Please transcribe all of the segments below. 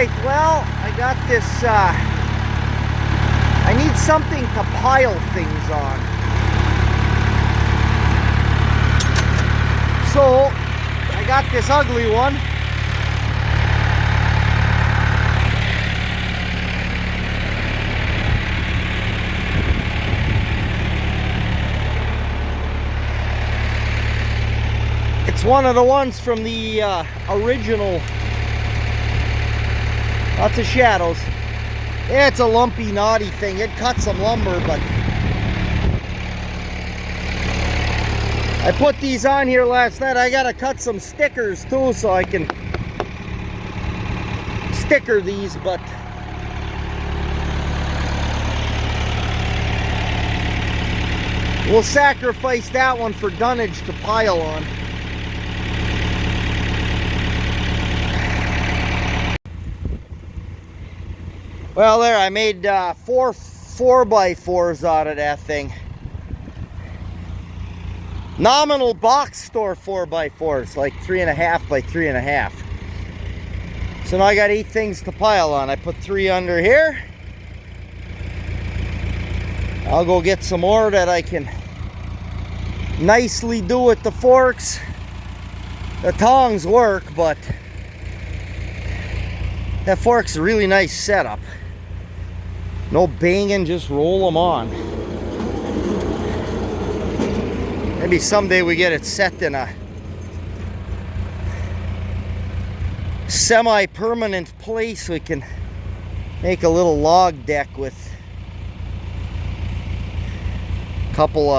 Alright, well, I got this, I need something to pile things on. So, I got this ugly one. It's one of the ones from the original. Lots of shadows. Yeah, it's a lumpy, knotty thing. It cuts some lumber, but I put these on here last night. I gotta cut some stickers too, so I can sticker these, but we'll sacrifice that one for dunnage to pile on. Well, there, I made 4 4x4s out of that thing. Nominal box store 4x4s, like 3.5 by 3.5. So now I got 8 things to pile on. I put 3 under here. I'll go get some more that I can nicely do with the forks. The tongs work, but that fork's a really nice setup. No banging, just roll them on. Maybe someday we get it set in a semi-permanent place. We can make a little log deck with a couple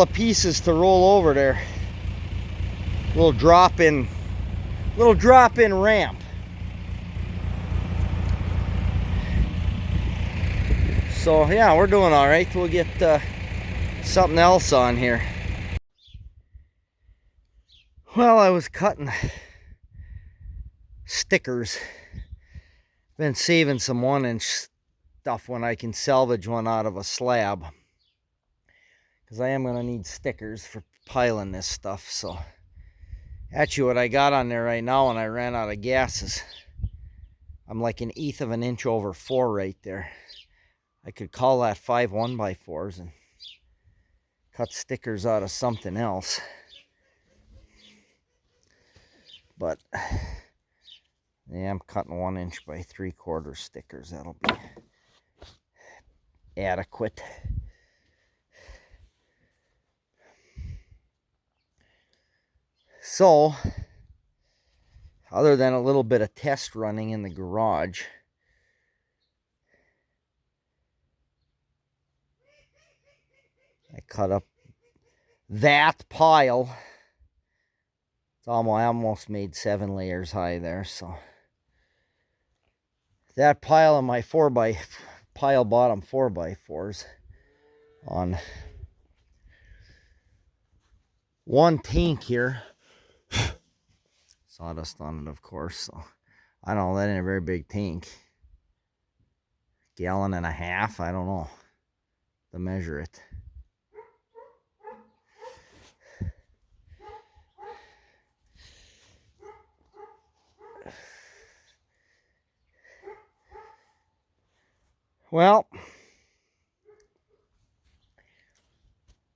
of pieces to roll over there. Little drop-in ramp. So yeah, we're doing all right. We'll get something else on here. Well, I was cutting stickers. Been saving some 1-inch stuff when I can salvage one out of a slab, because I am going to need stickers for piling this stuff. So actually what I got on there right now, when I ran out of gases, I'm like 1/8 of an inch over 4 right there. I could call that 5 1x4s and cut stickers out of something else. But yeah, I'm cutting 1" by 3/4 stickers. That'll be adequate. So, other than a little bit of test running in the garage, I cut up that pile. It's almost, I almost made 7 layers high there. So that pile of my pile bottom 4x4s on one tank here. Sawdust on it, of course. So I don't know, that ain't a very big tank. 1.5 gallons, I don't know to measure it. Well,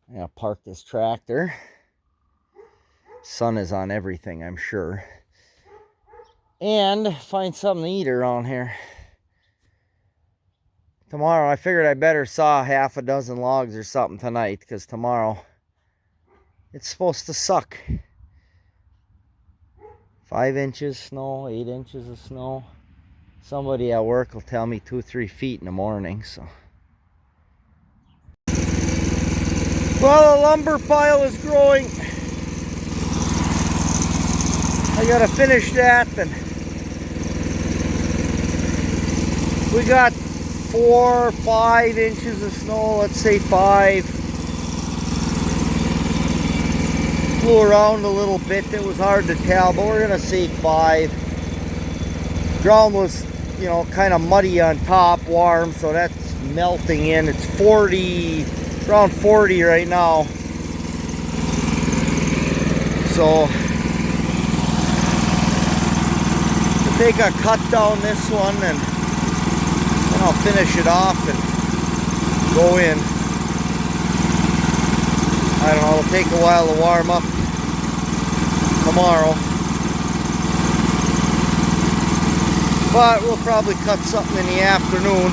I'm gonna park this tractor. Sun is on everything, I'm sure. And find something to eat around here. Tomorrow, I figured I better saw 6 logs or something tonight, because tomorrow it's supposed to suck. 5 inches snow, 8 inches of snow. Somebody at work will tell me 2-3 feet in the morning, so. Well, the lumber pile is growing. I gotta finish that, and we got 4 or 5 inches of snow, let's say 5. Flew around a little bit, it was hard to tell, but we're gonna say 5. Ground was, you know, kind of muddy on top, warm, so that's melting in. It's 40, around 40 right now. So take a cut down this one and then I'll finish it off and go in. I don't know, it'll take a while to warm up tomorrow. But we'll probably cut something in the afternoon.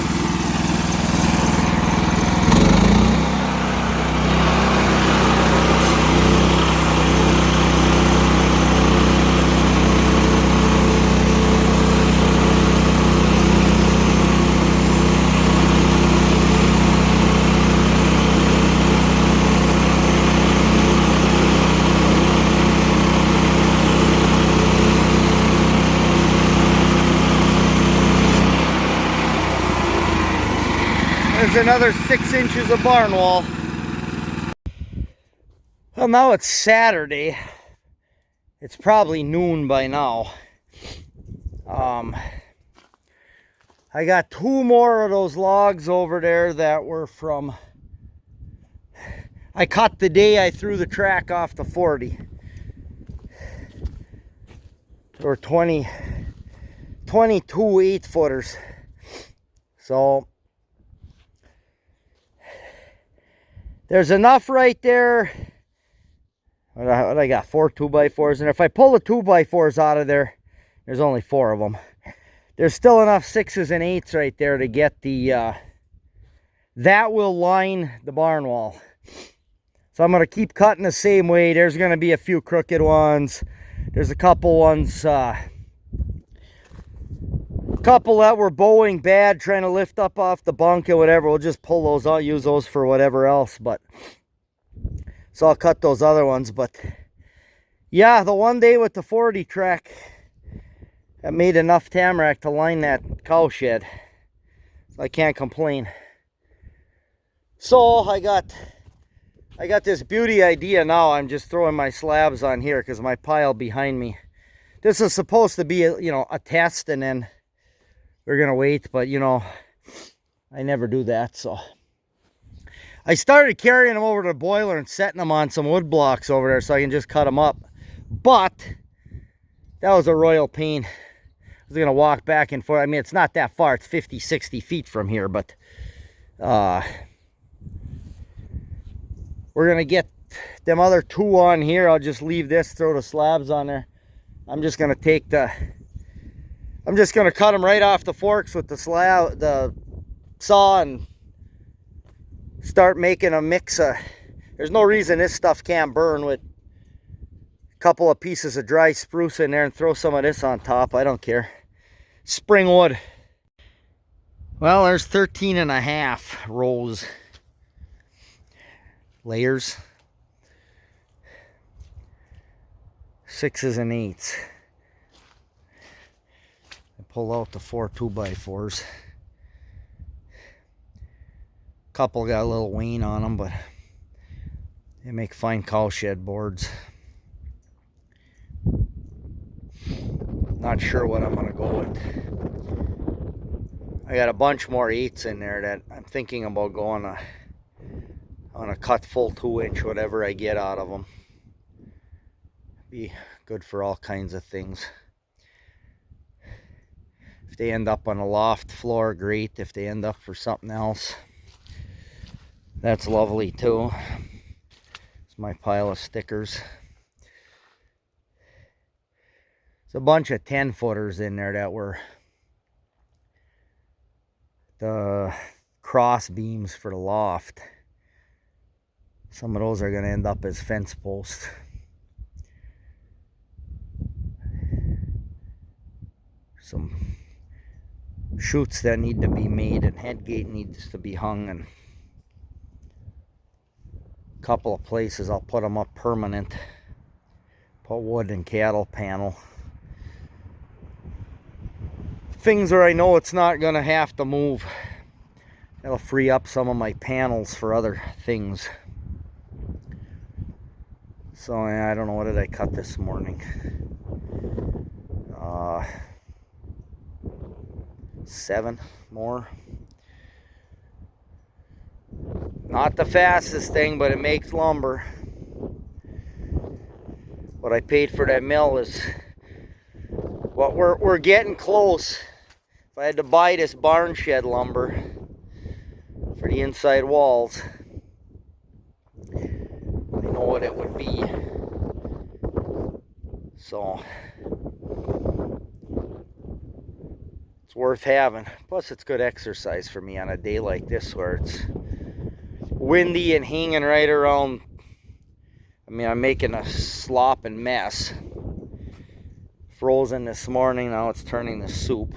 There's another 6 inches of barn wall. Well, now it's Saturday. It's probably noon by now. I got 2 more of those logs over there that were from... I cut the day I threw the track off the 40. There were 22 8-footers. So... there's enough right there. What I got? 4 2x4s. And if I pull the 2x4s out of there, there's only 4 of them. There's still enough 6s and 8s right there to get the... that will line the barn wall. So I'm going to keep cutting the same way. There's going to be a few crooked ones. There's a couple ones... couple that were bowing bad, trying to lift up off the bunk or whatever. We'll just pull those out, use those for whatever else. But so I'll cut those other ones. But yeah, the one day with the 40 track, that made enough tamarack to line that cow shed. So I can't complain. So I got this beauty idea now. I'm just throwing my slabs on here because my pile behind me. This is supposed to be, you know, a test, and then we're gonna wait, but you know, I never do that. So I started carrying them over to the boiler and setting them on some wood blocks over there so I can just cut them up. But that was a royal pain. I was gonna walk back and forth. I mean, it's not that far, it's 50 60 feet from here, but we're gonna get them other 2 on here. I'll just leave this, throw the slabs on there. I'm just gonna take I'm just going to cut them right off the forks with the saw, and start making a mix. There's no reason this stuff can't burn with a couple of pieces of dry spruce in there and throw some of this on top. I don't care. Spring wood. Well, there's 13.5 rows. Layers. 6s and 8s. Pull out the 4 2x4s. Couple got a little wane on them, but they make fine cow shed boards. Not sure what I'm gonna go with. I got a bunch more 8s in there that I'm thinking about going on a cut full 2-inch, whatever I get out of them. Be good for all kinds of things. If they end up on a loft floor, great. If they end up for something else, that's lovely too. It's my pile of stickers. It's a bunch of 10-footers in there that were the cross beams for the loft. Some of those are going to end up as fence posts. Some chutes that need to be made, and head gate needs to be hung, and a couple of places I'll put them up permanent. Put wood and cattle panel. Things where I know it's not going to have to move. That'll free up some of my panels for other things. So I don't know, what did I cut this morning? 7 more. Not the fastest thing, but it makes lumber. What I paid for that mill is But we're getting close. If I had to buy this barn shed lumber for the inside walls, I know what it would be. So it's worth having. Plus it's good exercise for me on a day like this where it's windy and hanging right around. I mean, I'm making a slopping mess. Frozen this morning, now it's turning to soup.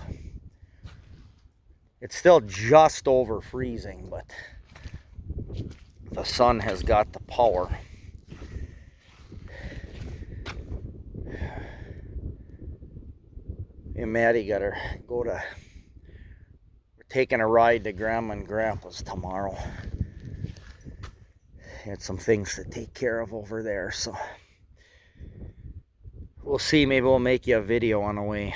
It's still just over freezing, but the sun has got the power. Me and Maddie gotta go to, we're taking a ride to Grandma and Grandpa's tomorrow. Had some things to take care of over there, so we'll see. Maybe we'll make you a video on the way.